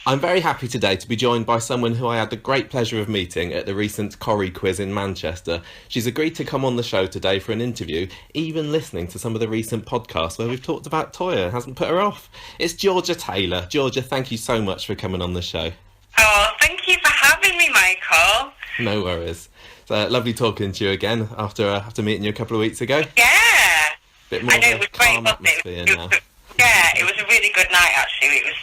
I'm very happy today to be joined by someone who I had the great pleasure of meeting at the recent Corrie quiz in Manchester. She's agreed to come on the show today for an interview, even listening to some of the recent podcasts where we've talked about Toyah. Hasn't put her off. It's Georgia Taylor. Georgia, thank you so much for coming on the show. Oh, thank you for having me, Michael. No worries. It's lovely talking to you again after meeting you a couple of weeks ago. Yeah. Bit more I know, of it a was great, calm wasn't it? atmosphere now. Yeah, it was a really good night, actually. It was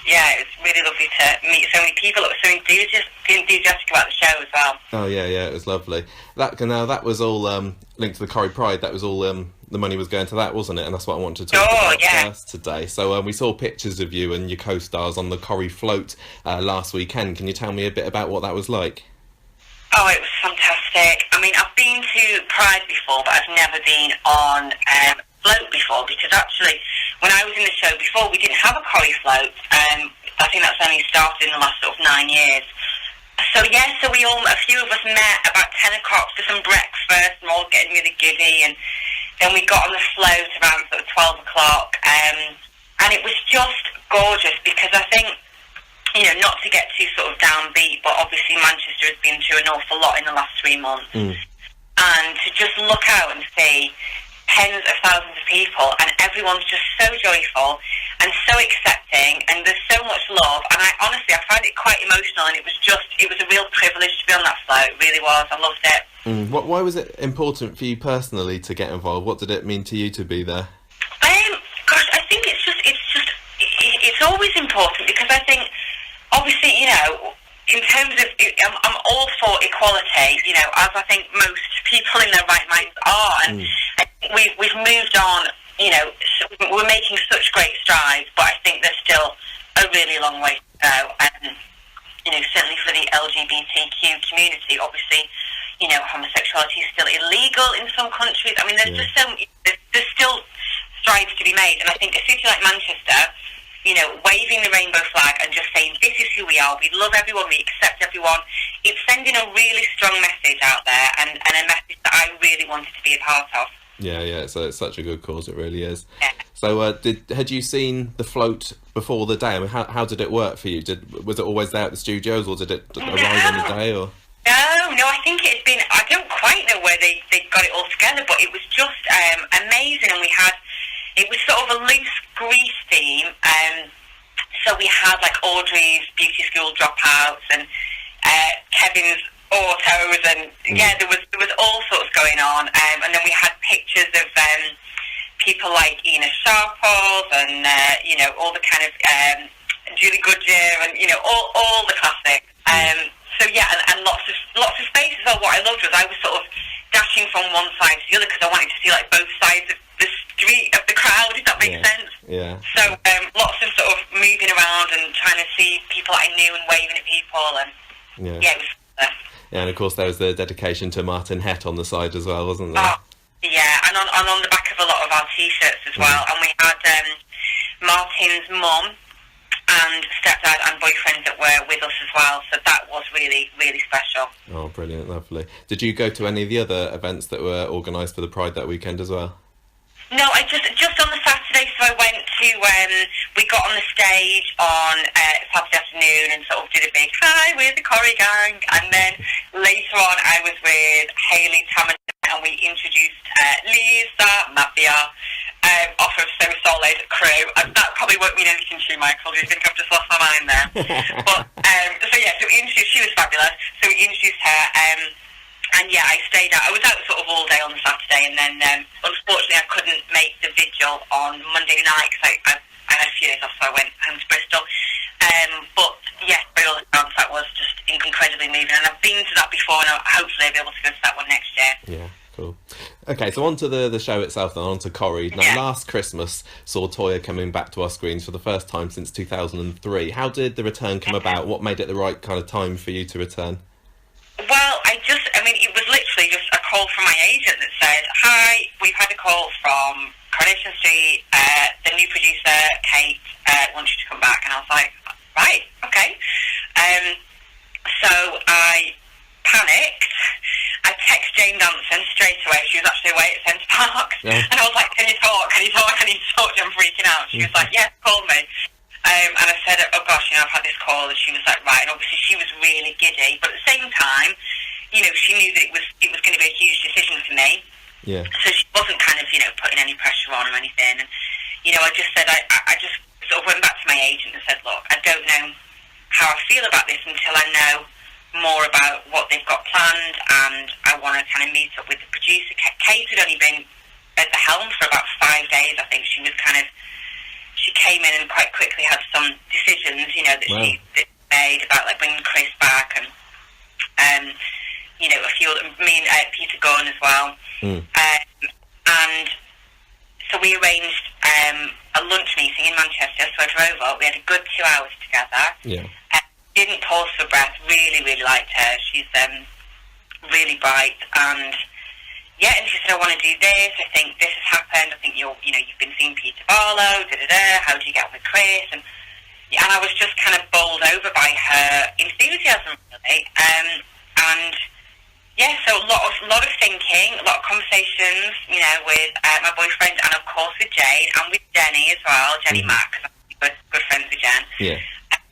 really lovely to meet so many people that were so enthusiastic about the show as well. Oh yeah, it was lovely. That was all linked to the Corrie Pride. That was all the money was going to that, wasn't it? And that's what I wanted to talk about first today. So we saw pictures of you and your co-stars on the Corrie float last weekend. Can you tell me a bit about what that was like? Oh, it was fantastic. I mean, I've been to Pride before, but I've never been on float before, because actually, when I was in the show before, we didn't have a Corrie float. I think that's only started in the last sort of 9 years. So a few of us met about 10 o'clock for some breakfast, and all getting really giddy, and then we got on the float around sort of 12 o'clock, and it was just gorgeous, because I think, not to get too sort of downbeat, but obviously Manchester has been through an awful lot in the last 3 months. And to just look out and see tens of thousands of people, and everyone's just so joyful and so accepting, and there's so much love. And I find it quite emotional, and it was a real privilege to be on that float. It really was. I loved it. Why was it important for you personally to get involved? What did it mean to you to be there? Gosh, I think it's always important, because I think, obviously, in terms of, I'm all for equality, as I think most people in their right minds are, and I think we've moved on, we're making such great strides, but I think there's still a really long way to go, and, certainly for the LGBTQ community, obviously, homosexuality is still illegal in some countries. I mean, there's still strides to be made, and I think a city like Manchester, waving the rainbow flag and just saying, this is who we are, we love everyone, we accept everyone, it's sending a really strong message out there, and a message that I really wanted to be a part of. Yeah, it's such a good cause, it really is. Yeah. So had you seen the float before the day? I mean, how did it work for you? Was it always there at the studios, or did it arrive on the day? Or? No, I think it's been, I don't quite know where they got it all together, but it was just amazing, and it was sort of a loose Grease theme, so we had like Audrey's beauty school dropouts, and Kevin's autos, and there was all sorts going on, and then we had pictures of people like Ina Sharples, and all the kind of Julie Goodyear, and all the classics. And lots of space as well. What I loved was I was sort of dashing from one side to the other, because I wanted to see like both sides of the street, of the crowd, if that makes sense. Yeah. So lots of sort of moving around and trying to see people I knew and waving at people, and it was fun. Yeah, and of course there was the dedication to Martin Hett on the side as well, wasn't there? Oh, yeah, and on the back of a lot of our T-shirts as well. And we had Martin's mum and stepdad and boyfriend that were with us as well, so that was really, really special. Oh, brilliant, lovely. Did you go to any of the other events that were organised for the Pride that weekend as well? No, I just on the Saturday, so I went to, we got on the stage on Saturday afternoon and sort of did a big, hi, we're the Corrie gang, and then later on I was with Hayley Tammin, and we introduced Lisa Mafia off of So Solid crew, and that probably won't mean anything to you, Michael. Do you think I've just lost my mind there? But, so we introduced, she was fabulous, so we introduced her, and I stayed out. I was out sort of all day on the Saturday, and then unfortunately I couldn't make the vigil on Monday night, because I had a few days off, so I went home to Bristol. But by all accounts, that was just incredibly moving, and I've been to that before, and hopefully I'll be able to go to that one next year. Yeah. Cool. Okay, so on to the show itself then, on to Corrie. Now, last Christmas saw Toyah coming back to our screens for the first time since 2003. How did the return come about? What made it the right kind of time for you to return? Well, it was literally just a call from my agent that said, hi, we've had a call from Coronation Street, the new producer, Kate, wants you to come back. And I was like, right, okay. So I panicked. I texted Jane Danson straight away. She was actually away at Centre Park. Yeah. And I was like, can you talk? I need to talk to you. I'm freaking out. She was like, yes, call me. And I said, oh gosh, I've had this call, and she was like, right, and obviously she was really giddy, but at the same time, she knew that it was going to be a huge decision for me. Yeah. So she wasn't kind of, putting any pressure on or anything. And, I just said, I just sort of went back to my agent and said, look, I don't know how I feel about this until I know more about what they've got planned, and I want to kind of meet up with the producer. Kate had only been at the helm for about 5 days, I think. She came in and quite quickly had some decisions, that wow. she made about like bringing Chris back and a few other, me and Peter Gunn as well. And so we arranged a lunch meeting in Manchester. So I drove up. We had a good 2 hours together. Yeah. Didn't pause for breath. Really, really liked her. She's really bright, and yeah, and she said, I want to do this, I think this has happened, I think you've been seeing Peter Barlow, how do you get on with Chris? And I was just kind of bowled over by her enthusiasm, really. And yeah, so a lot of thinking, a lot of conversations, with my boyfriend, and of course with Jane, and with Jenny as well, Jenny Mack, because I'm good friends with Jen. Yeah.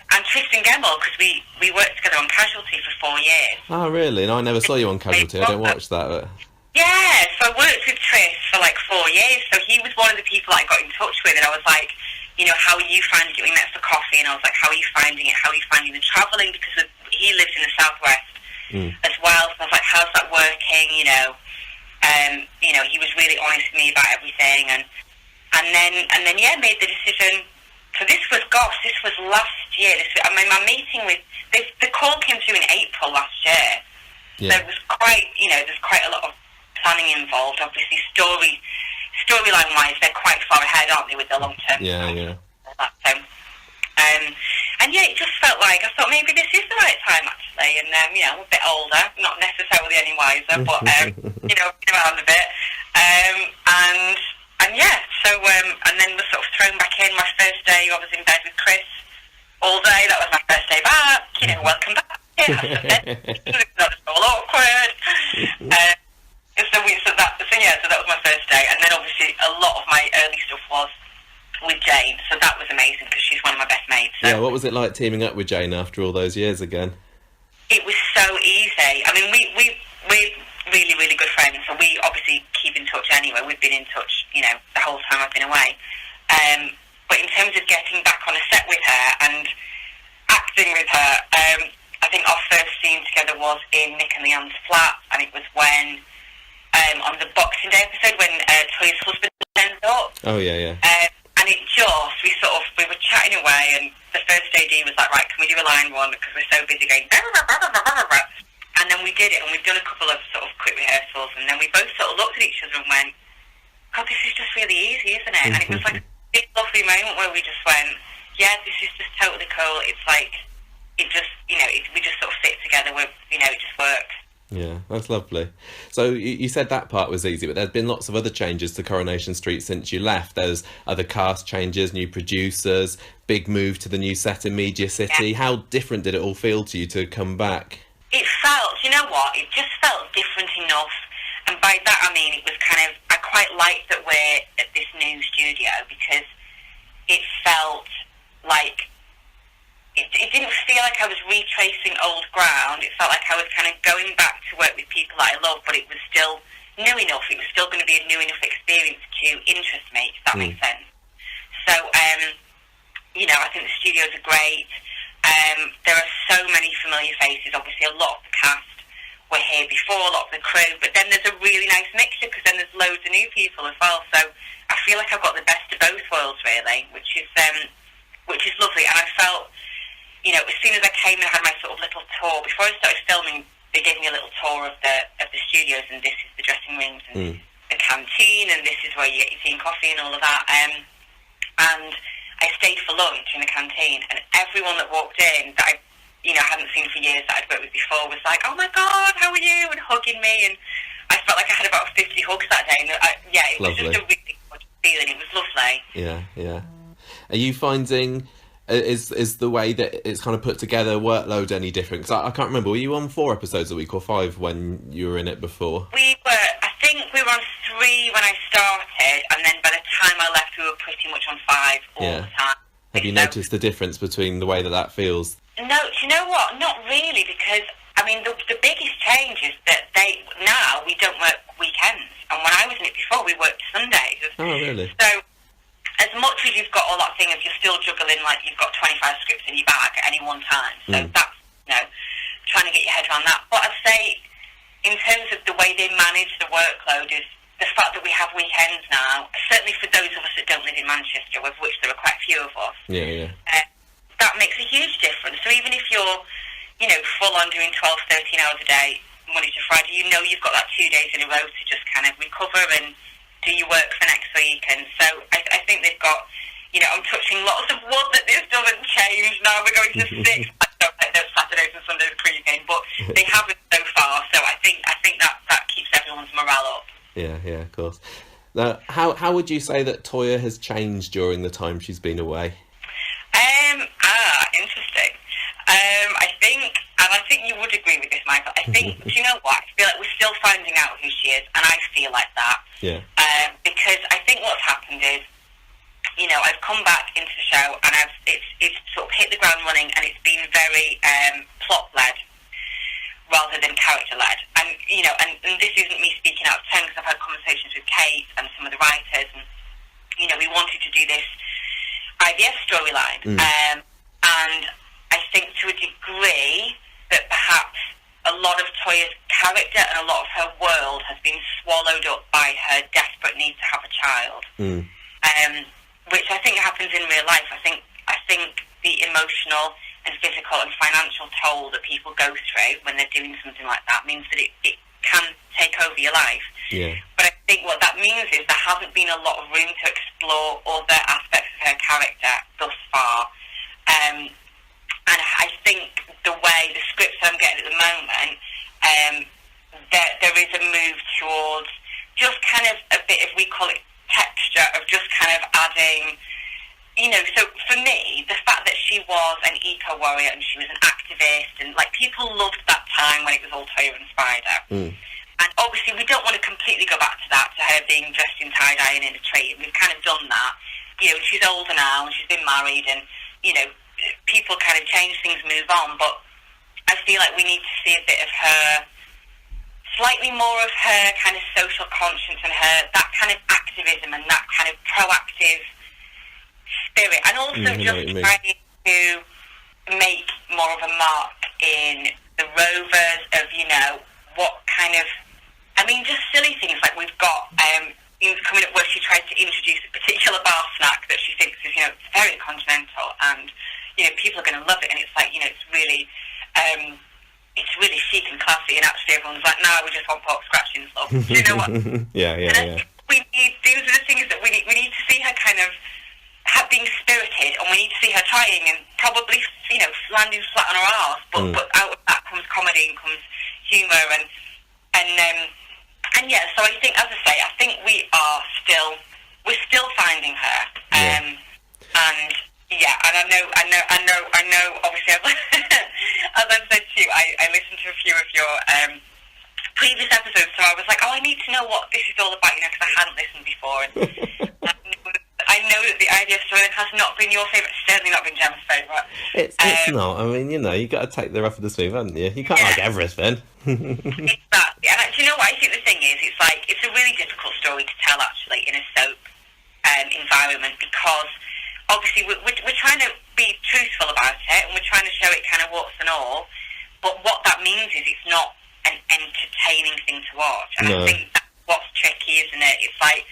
And Tristan Gemmell, because we worked together on Casualty for 4 years. Oh, really? No, I never saw you on Casualty. I don't watch that. But... Yeah, so I worked with Tris for like 4 years. So he was one of the people I got in touch with, and I was like, how are you finding it? We met for coffee, and I was like, how are you finding it? How are you finding the travelling? Because he lives in the southwest as well. So I was like, how's that working? He was really honest with me about everything, and then made the decision. So this was last year. My meeting with the call came through in April last year. Yeah. So it was quite, there's quite a lot of planning involved. Obviously, storyline wise, they're quite far ahead, aren't they, with the long term? Yeah. So, and yeah, it just felt like I thought maybe this is the right time actually. And I'm a bit older, not necessarily any wiser, but been around a bit. And yeah, so and then was sort of thrown back in. My first day, I was in bed with Chris all day. That was my first day back. Welcome back. It's not at all awkward. So that was my first day, and then obviously a lot of my early stuff was with Jane. So that was amazing because she's one of my best mates. So. Yeah. What was it like teaming up with Jane after all those years again? It was so easy. I mean, we're really, really good friends, so we obviously keep in touch anyway. We've been in touch, the whole time I've been away. But in terms of getting back on a set with her and acting with her, I think our first scene together was in Nick and Leanne's flat, and it was when, on the Boxing Day episode, when Toyah's husband turned up. Oh, yeah. And it we were chatting away, and the first AD was like, right, can we do a line one, because we're so busy going, and then we did it, and we've done a couple of sort of quick rehearsals, and then we both sort of looked at each other and went, God, this is just really easy, isn't it? And it was like a big lovely moment where we just went, yeah, this is just totally cool. It's like, it just, we just sort of fit together, it just works. Yeah, that's lovely. So you said that part was easy, but there's been lots of other changes to Coronation Street since you left. There's other cast changes, new producers, big move to the new set in Media City. Yeah. How different did it all feel to you to come back? It felt, it just felt different enough. And by that I mean it was kind of, I quite liked that we're at this new studio because it felt like, it didn't feel like I was retracing old ground. It felt like I was kind of going back to work with people that I love, but it was still new enough. It was still going to be a new enough experience to interest me, if that makes sense. So, I think the studios are great. There are so many familiar faces. Obviously, a lot of the cast were here before, a lot of the crew, but then there's a really nice mixture because then there's loads of new people as well. So I feel like I've got the best of both worlds, really, which is lovely. And I felt, as soon as I came and had my sort of little tour, before I started filming, they gave me a little tour of the studios, and this is the dressing rooms and the canteen, and this is where you get your tea and coffee and all of that. And I stayed for lunch in the canteen, and everyone that walked in that I hadn't seen for years that I'd worked with before was like, "Oh my God, how are you?" and hugging me, and I felt like I had about 50 hugs that day. And it was just a really good feeling. It was lovely. Yeah. Are you finding? Is the way that it's kind of put together workload any different? Because I can't remember, were you on 4 episodes a week or 5 when you were in it before? I think we were on 3 when I started, and then by the time I left we were pretty much on 5 all the time. Have you noticed the difference between the way that feels? No, do you know what? Not really, because I mean the biggest change is that now we don't work weekends, and when I was in it before, we worked Sundays. Oh, really? So as much as you've got all that thing of you're still juggling, like you've got 25 scripts in your bag at any one time. So that's, trying to get your head around that. But I'd say in terms of the way they manage the workload is the fact that we have weekends now, certainly for those of us that don't live in Manchester, of which there are quite a few of us, that makes a huge difference. So even if you're, full on doing 12, 13 hours a day, Monday to Friday, you've got that 2 days in a row to just kind of recover and do your work for next week. And so I think they've got, I'm touching lots of wood that this doesn't change now. We're going to 6. I don't like those Saturdays and Sundays pre-game, but they haven't so far. So I think that keeps everyone's morale up. Yeah, of course. Now, how would you say that Toyah has changed during the time she's been away? Interesting. I think you would agree with this, Michael. I think, do you know what? I feel like we're still finding out who she is, and I feel like that. Yeah. Because I think what's happened is, I've come back into the show, and it's sort of hit the ground running, and it's been very plot-led rather than character-led. And, and this isn't me speaking out of turn, because I've had conversations with Kate and some of the writers, and, we wanted to do this IVF storyline. And I think to a degree that perhaps a lot of Toyah's character and a lot of her world has been swallowed up by her desperate need to have a child, which I think happens in real life. I think the emotional and physical and financial toll that people go through when they're doing something like that means that it can take over your life. Yeah. But I think what that means is there hasn't been a lot of room to explore other aspects of her character thus far. And I think the way the scripts I'm getting at the moment, there is a move towards just kind of a bit of, we call it texture, of just kind of adding, so for me, the fact that she was an eco-warrior and she was an activist, and like people loved that time when it was all Toyah and Spider. And obviously we don't want to completely go back to that, to her being dressed in tie-dye and in a tree. We've kind of done that. She's older now and she's been married, and, people kind of change things, move on, but I feel like we need to see a bit of her, slightly more of her kind of social conscience and that kind of activism and that kind of proactive spirit, and also just trying to make more of a mark in the Rovers of, what kind of, just silly things like we've got things coming up where she tries to introduce a particular bar snack that she thinks is, very continental, and people are going to love it, and it's like, it's really chic and classy, and actually everyone's like, no, we just want pork scratchings, love. Do you know what? Yeah. These are the things that we need to see her kind of being spirited, and we need to see her trying and probably, landing flat on her arse, but out of that comes comedy and comes humour, and yeah, so I think, as I say, I think we're still finding her, and yeah, and I know. Obviously, as I've said to you, I listened to a few of your previous episodes, so I was like, I need to know what this is all about, because I hadn't listened before. And I know that the IVF storyline has not been your favourite, certainly not been Gemma's favourite. It's not. I mean, you got to take the rough with the smooth, haven't you? You can't like everything. Exactly. And do you know what I think the thing is? It's a really difficult story to tell, actually, in a soap environment, because obviously we're trying to be truthful about it, and we're trying to show it kind of warts and all, but what that means is it's not an entertaining thing to watch, and I think that's what's tricky, isn't it? It's like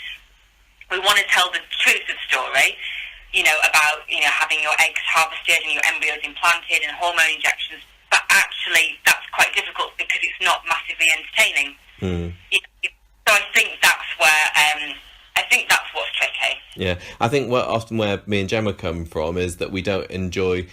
we want to tell the truth of the story, about having your eggs harvested and your embryos implanted and hormone injections, but actually that's quite difficult because it's not massively entertaining. So I think that's what's tricky. Yeah, I think where me and Gemma come from is that we don't enjoy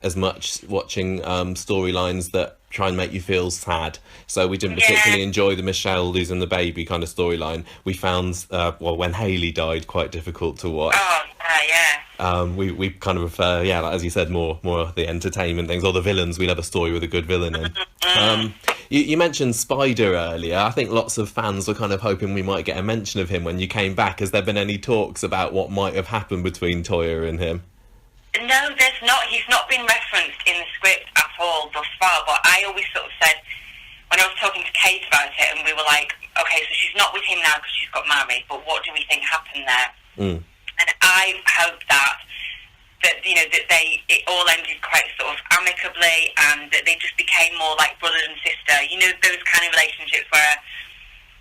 as much watching storylines that try and make you feel sad. So we didn't particularly enjoy the Michelle losing the baby kind of storyline. We found, when Hayley died, quite difficult to watch. Oh, yeah. We kind of prefer, like, as you said, more of the entertainment things, or the villains. We love a story with a good villain in. You mentioned Spider earlier. I think lots of fans were kind of hoping we might get a mention of him when you came back. Has there been any talks about what might have happened between Toyah and him? No, been referenced in the script at all thus far, but I always sort of said, when I was talking to Kate about it, and we were like, okay, so she's not with him now because she's got married, but what do we think happened there? And I hope that it all ended quite sort of amicably, and that they just became more like brother and sister. You know, those kind of relationships where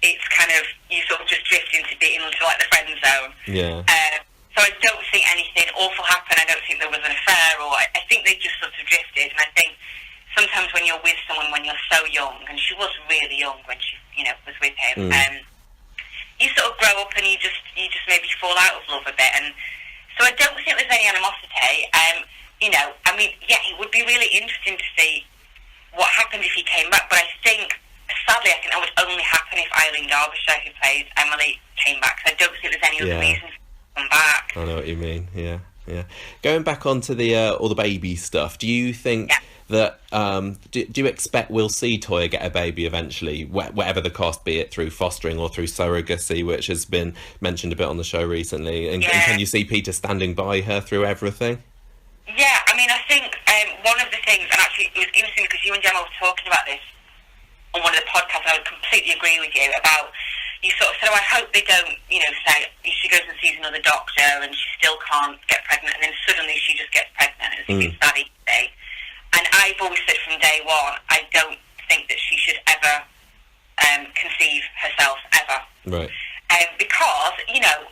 it's kind of, you sort of just drift into like the friend zone. Yeah. So I don't think anything awful happened. I don't think there was an affair, or I think they just sort of drifted. And I think sometimes when you're with someone when you're so young, and she was really young when she, was with him, you sort of grow up and you just maybe fall out of love a bit. And so I don't think there's any animosity. It would be really interesting to see what happened if he came back. But sadly, I think that would only happen if Eileen Derbyshire, who plays Emily, came back. So I don't think there's any other reason to come back. I know what you mean. Yeah. Going back onto the all the baby stuff, do you think that do you expect we'll see Toyah get a baby eventually, whatever the cost, be it through fostering or through surrogacy, which has been mentioned a bit on the show recently? And can you see Peter standing by her through everything? Yeah, I mean, I think one of the things, and actually it was interesting because you and Gemma were talking about this on one of the podcasts, and I would completely agree with you about, you sort of said, I hope they don't, say she goes and sees another doctor and she still can't get pregnant, and then suddenly she just gets pregnant, as if it's that easy. And I've always said from day one, I don't think that she should ever conceive herself, ever. Right. Because,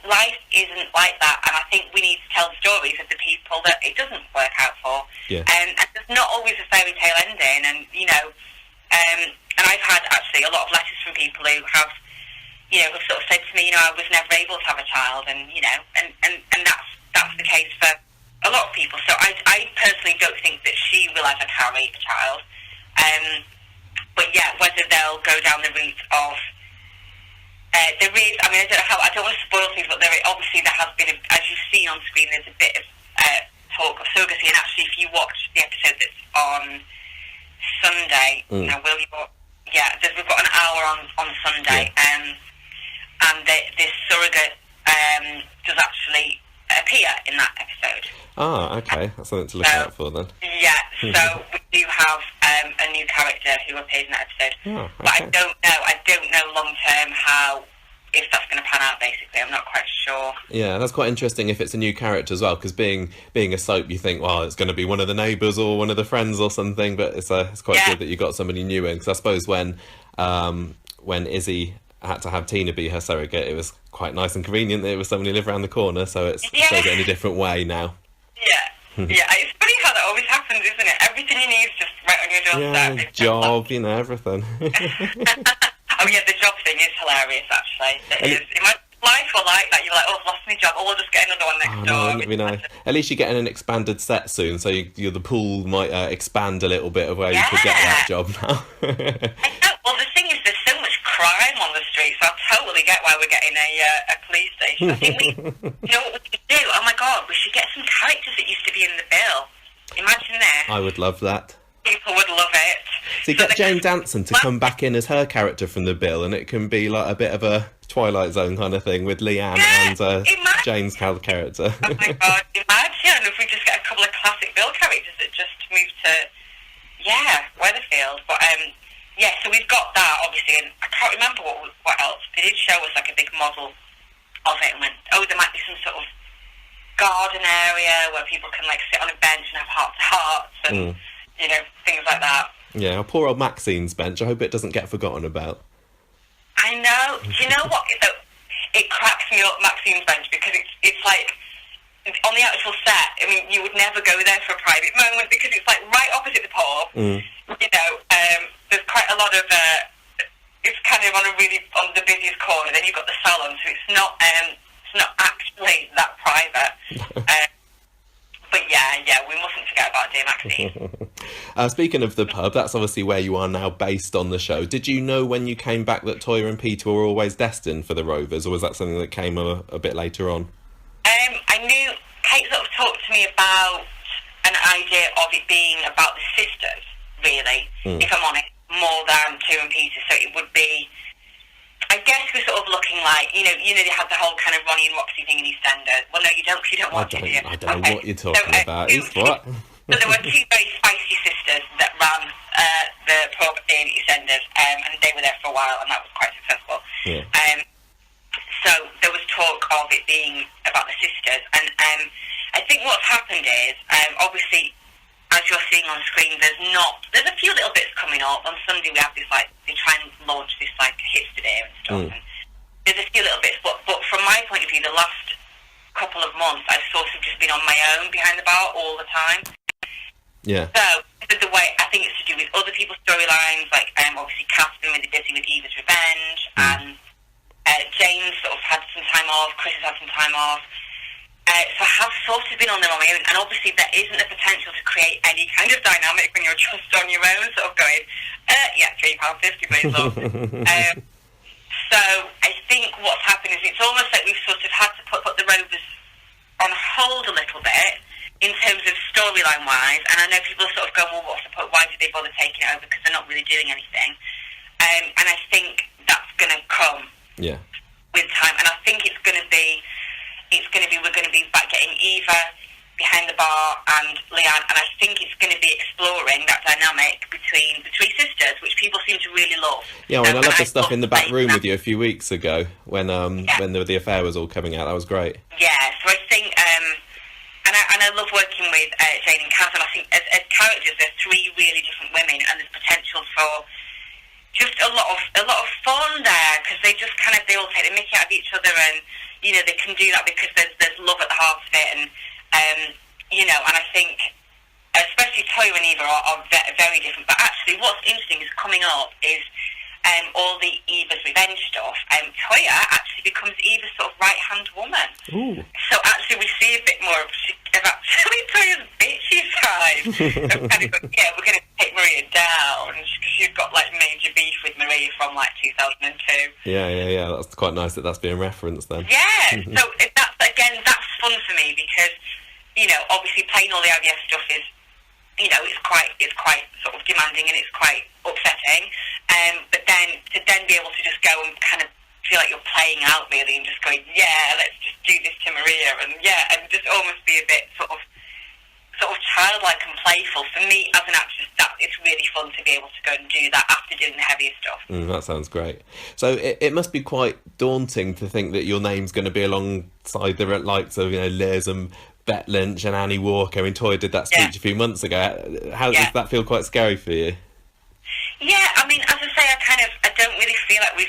life isn't like that, and I think we need to tell stories of the people that it doesn't work out for. Yeah. And there's not always a fairy tale ending, and, and I've had, actually, a lot of letters from people who have, have sort of said to me, I was never able to have a child, and, and that's the case for a lot of people. So I personally don't think that she will ever carry a child. But yeah, whether they'll go down the route of there is, I don't want to spoil things, but there has been, as you've seen on screen, there's a bit of talk of surrogacy. And actually, if you watch the episode that's on Sunday, we've got an hour on Sunday, and this surrogate does actually appear in that episode. Ah, okay. That's something to look out for then. Yeah, so we do have a new character who appears in that episode. Oh, okay. But I don't know long term if that's going to pan out, basically. I'm not quite sure. Yeah, that's quite interesting if it's a new character as well, because being a soap, you think, well, it's going to be one of the neighbours or one of the friends or something, but it's quite good that you got somebody new in, because I suppose when Izzy had to have Tina be her surrogate, it was quite nice and convenient that it was somebody who lived around the corner, so it shows it in a different way now. Yeah, it's funny how that always happens, isn't it? Everything you need is just right on your doorstep. Job, everything. Oh yeah, the job thing is hilarious, actually. It is. Imagine life were like that. You're like, I've lost my job. We'll just get another one next door. That'd be nice. At least you're getting an expanded set soon, so the pool might expand a little bit of where you could get that job now. I know. Well, the thing is, there's so much crime on the streets, so I totally get why we're getting a police station. I think you know what we could do? Oh my God, we should get some characters that used to be in the bill. Imagine that. I would love that. People would love it. So you get Jane Danson to come back in as her character from the bill, and it can be like a bit of a Twilight Zone kind of thing with Leanne and Jane's character. Oh my God, imagine if we just get a couple of classic bill characters that just move to, Weatherfield. But so we've got that, obviously, and I can't remember what else. They did show us like a big model of it and went, there might be some sort of garden area where people can like sit on a bench and have heart-to-hearts and things like that. Yeah, poor old Maxine's bench. I hope it doesn't get forgotten about. I know. Do you know what? It cracks me up, Maxine's bench, because it's like on the actual set. I mean, you would never go there for a private moment because it's like right opposite the pub. There's quite a lot of. It's kind of on the busiest corner. Then you've got the salon, so it's not actually that private. But we mustn't forget about dear Maxine. Speaking of the pub, that's obviously where you are now based on the show. Did you know when you came back that Toyah and Peter were always destined for the Rovers, or was that something that came a bit later on? I knew Kate sort of talked to me about an idea of it being about the sisters, really, if I'm honest, more than Toyah and Peter. So it would be, I guess we're sort of looking like, they had the whole kind of Ronnie and Roxy thing in EastEnders. Well, no, you don't watch it, do you? I don't know what you're talking about. What? So there were two very spicy sisters that ran the pub in EastEnders, and they were there for a while, and that was quite successful. Yeah. So there was talk of it being about the sisters, and I think what's happened is, obviously, as you're seeing on screen, there's a few little bits coming up. On Sunday we have this, like, they try and launch this, like, hipster day and stuff, and there's a few little bits, but from my point of view, the last couple of months, I've sort of just been on my own behind the bar all the time. Yeah. So, the way, I think it's to do with other people's storylines, like, obviously Kath's been really busy with Eva's Revenge, and James sort of had some time off, Chris has had some time off. So I have sort of been on there on my own, and obviously there isn't the potential to create any kind of dynamic when you're just on your own, sort of going, yeah, £3.50 please, love. So I think what's happened is it's almost like we've sort of had to put the Rovers on hold a little bit in terms of storyline-wise, and I know people are sort of going, well, what's the point? Why did they bother taking it over? Because they're not really doing anything. And I think that's going to come with time, and I think we're going to be back getting Eva behind the bar and Leanne, and I think it's going to be exploring that dynamic between the three sisters, which people seem to really love. Yeah, well, I love the stuff in the back room with you a few weeks ago when the affair was all coming out. That was great. Yeah, so I think, and I love working with Jane and Kath, and I think as characters, they're three really different women, and there's potential for just a lot of fun there, because they all take the mickey out of each other, and you know, they can do that because there's love at the heart of it, and you know, and I think especially Toyah and Eva are very different. But actually, what's interesting is coming up is all the Eva's Revenge stuff. Toyah actually becomes Eva's sort of right-hand woman. Ooh. So actually, we see a bit more of actually Toyah's bitchy side. Yeah, we're going to take Maria down because she's got like major beef with Maria from like 2002. Yeah. That's quite nice that that's being referenced then. Yeah. So that's fun for me because, you know, obviously playing all the IVF stuff is, you know, it's quite sort of demanding and it's quite upsetting. But then to be able to just go and kind of feel like you're playing out really and just going, yeah, let's just do this to Maria, and just almost be a bit sort of childlike and playful. For me as an actress, that it's really fun to be able to go and do that after doing the heavier stuff. That sounds great. So it must be quite daunting to think that your name's going to be alongside the likes of, you know, Liz and Bette Lynch and Annie Walker. I mean, Toyah did that speech a few months ago. How does that feel quite scary for you? Yeah, I mean, as I say, I don't really feel like we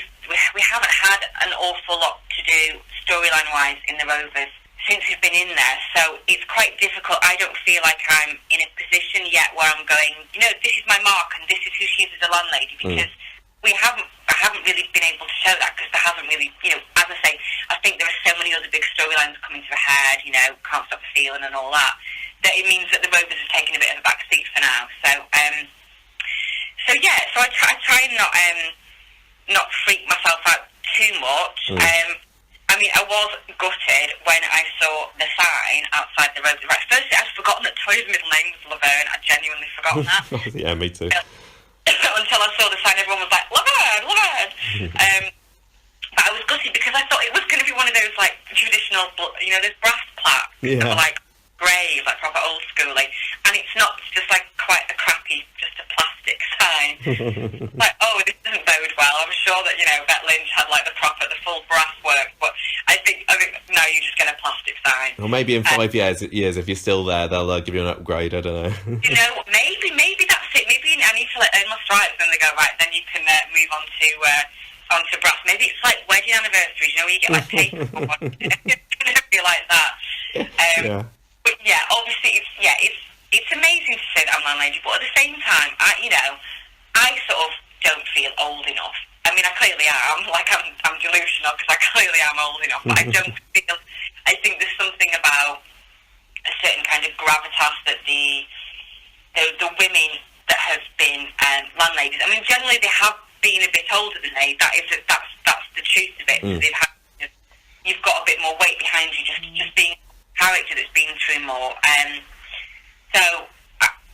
haven't had an awful lot to do storyline-wise in the Rovers since we've been in there, so it's quite difficult. I don't feel like I'm in a position yet where I'm going, you know, this is my mark and this is who she is as a landlady, because I haven't really been able to show that, because there hasn't really, you know, as I say, I think there are so many other big storylines coming to a head, you know, Can't Stop the Feeling and all that it means that the Rovers have taken a bit of a back seat for now. So I try and not freak myself out too much. I mean, I was gutted when I saw the sign outside the Rovers. Right, firstly, I'd forgotten that Toyah's middle name was Laverne. I'd genuinely forgotten that. Yeah, me too. Until I saw the sign, everyone was like, Laverne. But I was gutted because I thought it was going to be one of those, like, traditional, you know, those brass plaques that were, like, grey, like, proper old schooly. And it's not, it's just, like, quite a crappy, just a plastic sign. Like, oh, this doesn't bode well. I'm sure that, you know, Bette Lynch had, like, the full brass work. But I think no, you just get a plastic sign. Well, maybe in 5 years, if you're still there, they'll give you an upgrade. I don't know. You know, maybe that's it. Maybe I need to earn my stripes, and they go, right, then you can move on to brass. Maybe it's like wedding anniversaries, you know, where you get like paper for one. It's going to be like that. But yeah, obviously, it's amazing to say that I'm landlady, but at the same time, I sort of don't feel old enough. I mean, I clearly am. Like, I'm delusional because I clearly am old enough, but I don't feel. I think there's something about a certain kind of gravitas that the women that have been landladies. I mean, generally they have been a bit older than me. That's the truth of it. So you've got a bit more weight behind you, just being a character that's been through more. So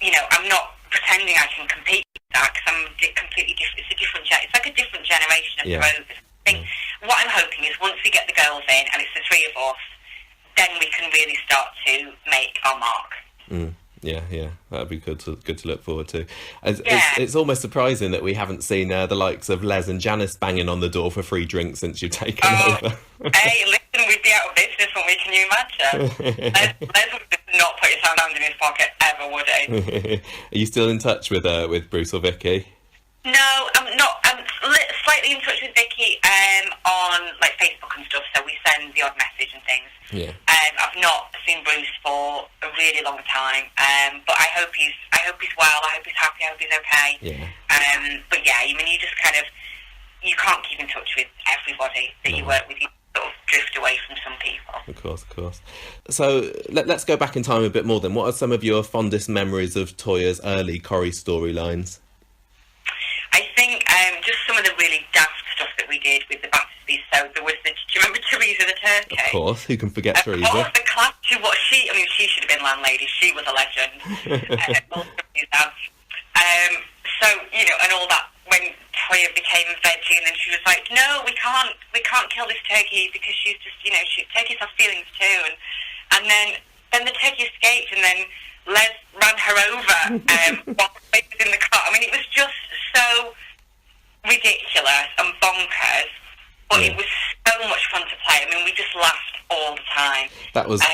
you know, I'm not pretending I can compete with that because I'm completely different. It's like a different generation of Rovers. I think what I'm hoping is once we get the girls in and it's the three of us, then we can really start to make our mark. Yeah, that'd be good to look forward to. Yeah. It's almost surprising that we haven't seen the likes of Les and Janice banging on the door for free drinks since you've taken over. Hey, listen, we'd be out of business, wouldn't we? Can you imagine? Les would just not put his hand in his pocket ever, would he? Are you still in touch with Bruce or Vicky? No, I'm not. I'm slightly in touch with Vicky on like Facebook and stuff, so we send the odd message and things. Yeah. I've not seen Bruce for a really long time, but I hope he's well. I hope he's happy. I hope he's okay. Yeah. But yeah, I mean, you can't keep in touch with everybody that you work with. You sort of drift away from some people. Of course. So let's go back in time a bit more then. What are some of your fondest memories of Toyah's early Corrie storylines? I think just some of the really daft stuff that we did with the Batterspys. So there was do you remember Teresa the turkey? Of course, who can forget Teresa? Of course, the class. She should have been landlady. She was a legend. So and all that. When Toyah became veggie, and then she was like, "No, we can't kill this turkey because she's just, turkeys have feelings too." And then the turkey escaped, and then Les ran her over while she was in the car. I mean, it was just so ridiculous and bonkers, but it was so much fun to play. I mean, we just laughed all the time.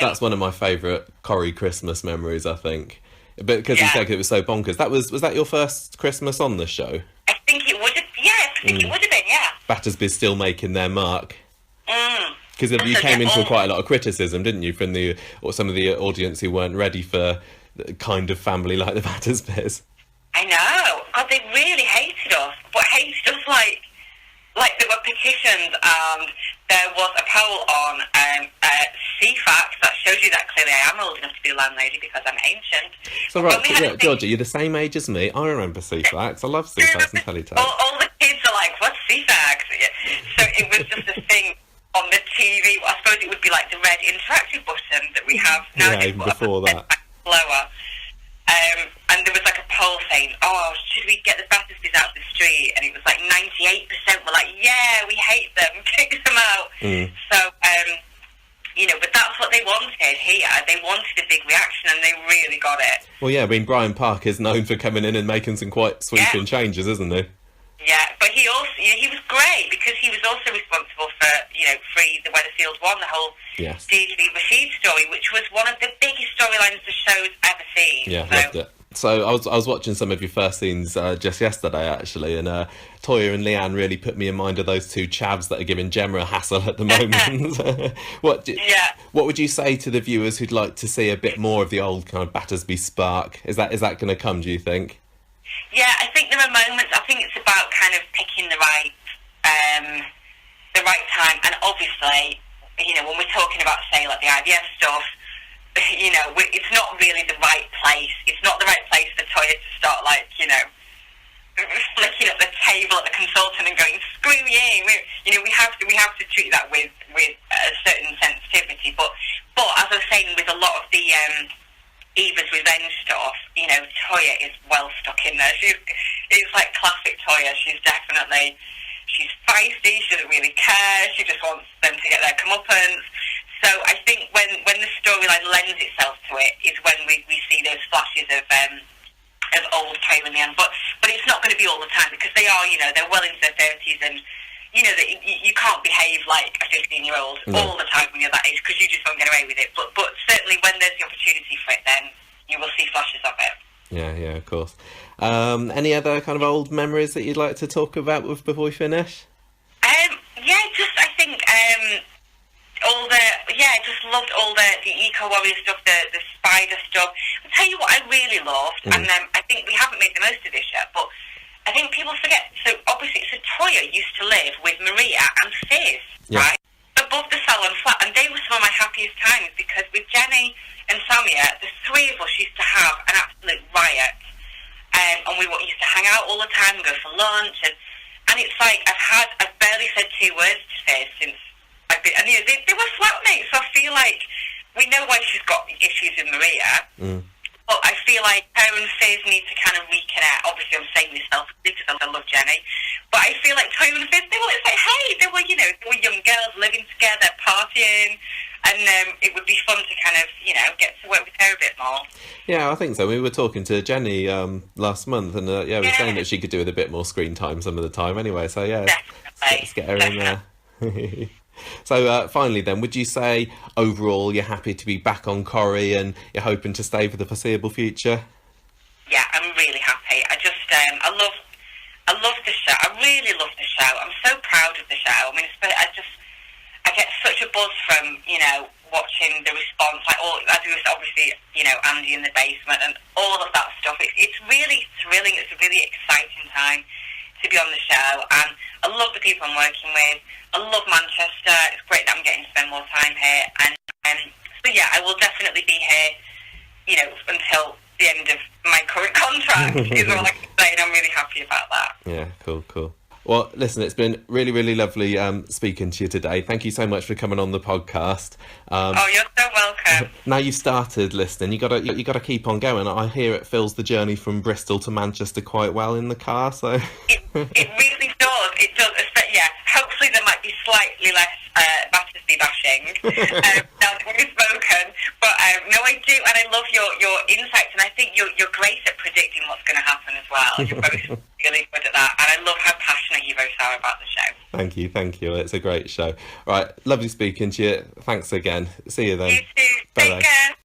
That's one of my favourite Corrie Christmas memories, I think. But because you said it was so bonkers. Was that your first Christmas on the show? I think it would have. Yeah, I think it would have been. Yeah. Battersby's still making their mark. Because you came into quite a lot of criticism, didn't you, from some of the audience who weren't ready for the kind of family like the Battersbys. I know. God, they really hated us, but hated us like there were petitions, and there was a poll on CFAX that shows you that clearly I am old enough to be a landlady because I'm ancient. So right, Georgia, you're the same age as me. I remember CFAX. I love CFAX and Teletext. All the kids are like, what's CFAX? So it was just a thing on the TV. I suppose it would be like the red interactive button that we have now. Yeah, even before that. Slower. And there was like a poll saying, "Oh, should we get the Battersbys out of the street?" And it was like 98% were like, "Yeah, we hate them, kick them out." So, but that's what they wanted here. They wanted a big reaction, and they really got it. Well, yeah, I mean, Brian Park is known for coming in and making some quite sweeping changes, isn't he? Yeah, but he also he was great because he was also responsible for Free the Weatherfield One, the whole Deidre Rashid story, which was one of the biggest storylines the show's ever seen. Yeah, loved it. So I was watching some of your first scenes just yesterday actually, and Toyah and Leanne really put me in mind of those two chavs that are giving Gemma a hassle at the moment. What would you say to the viewers who'd like to see a bit more of the old kind of Battersby spark? Is that going to come, do you think? Yeah, I think there are moments. I think it's about kind of picking the right time, and obviously, when we're talking about, say, like the IVF stuff, it's not really the right place. It's not the right place for Toyah to start, flicking at the table at the consultant and going, "Screw you!" We have to treat that with a certain sensitivity. But as I was saying, with a lot of the Eva's revenge stuff, Toyah is well stuck in there. It's like classic Toyah. She's feisty. She doesn't really care. She just wants them to get their comeuppance. So I think when the storyline lends itself to it is when we see those flashes of old Toyah and Leanne. But it's not going to be all the time because they are, they're well into their 30s, and you can't behave like a 15-year-old all the time when you're that age because you just won't get away with it. But certainly when there's the opportunity for it, then you will see flashes of it. Yeah, of course. Any other kind of old memories that you'd like to talk about before we finish? I think just loved all the eco warrior stuff, the spider stuff. I'll tell you what I really loved, and I think we haven't made the most of this yet, but I think people forget. So obviously, Toyah used to live with Maria and Fizz, right, above the salon flat, and they were some of my happiest times because with Jenny and Samia, the three of us used to have an absolute riot, and we used to hang out all the time, and go for lunch, and it's like I've barely said 2 words to Fizz since I've been, and they were flatmates, so I feel like we know why she's got issues with Maria. But I feel like her and Fizz need to kind of reconnect. Obviously, I'm saying this selfishly because I love Jenny. But I feel like Toyah and Fizz, it's like, hey, they were young girls living together, partying. And it would be fun to kind of, get to work with her a bit more. Yeah, I think so. We were talking to Jenny last month, and we were saying that she could do with a bit more screen time some of the time anyway. So yeah, let's get her in there. So finally then, would you say overall you're happy to be back on Corrie and you're hoping to stay for the foreseeable future? Yeah, I'm really happy. I love the show. I really love the show. I'm so proud of the show. I mean, I get such a buzz from, watching the response, like as it was obviously, Andy in the basement and all of that stuff. It's really thrilling. It's a really exciting time to be on the show, and I love the people I'm working with. I love Manchester. It's great that I'm getting to spend more time here, and so yeah, I will definitely be here, until the end of my current contract is all I can say, and I'm really happy about that. Yeah, cool. Well, listen, it's been really, really lovely speaking to you today. Thank you so much for coming on the podcast. You're so welcome. Now you've started listening, you gotta keep on going. I hear it fills the journey from Bristol to Manchester quite well in the car. So it really does. It does. Yeah. Hopefully there might be slightly less Battersby bashing now that we've spoken. But no, I do, and I love your insights, and I think you're great at predicting what's going to happen as well. You're both really good at that, and I love how passionate you both are about the show. Thank you. It's a great show. Right, lovely speaking to you. Thanks again. See you then. You too. Take care.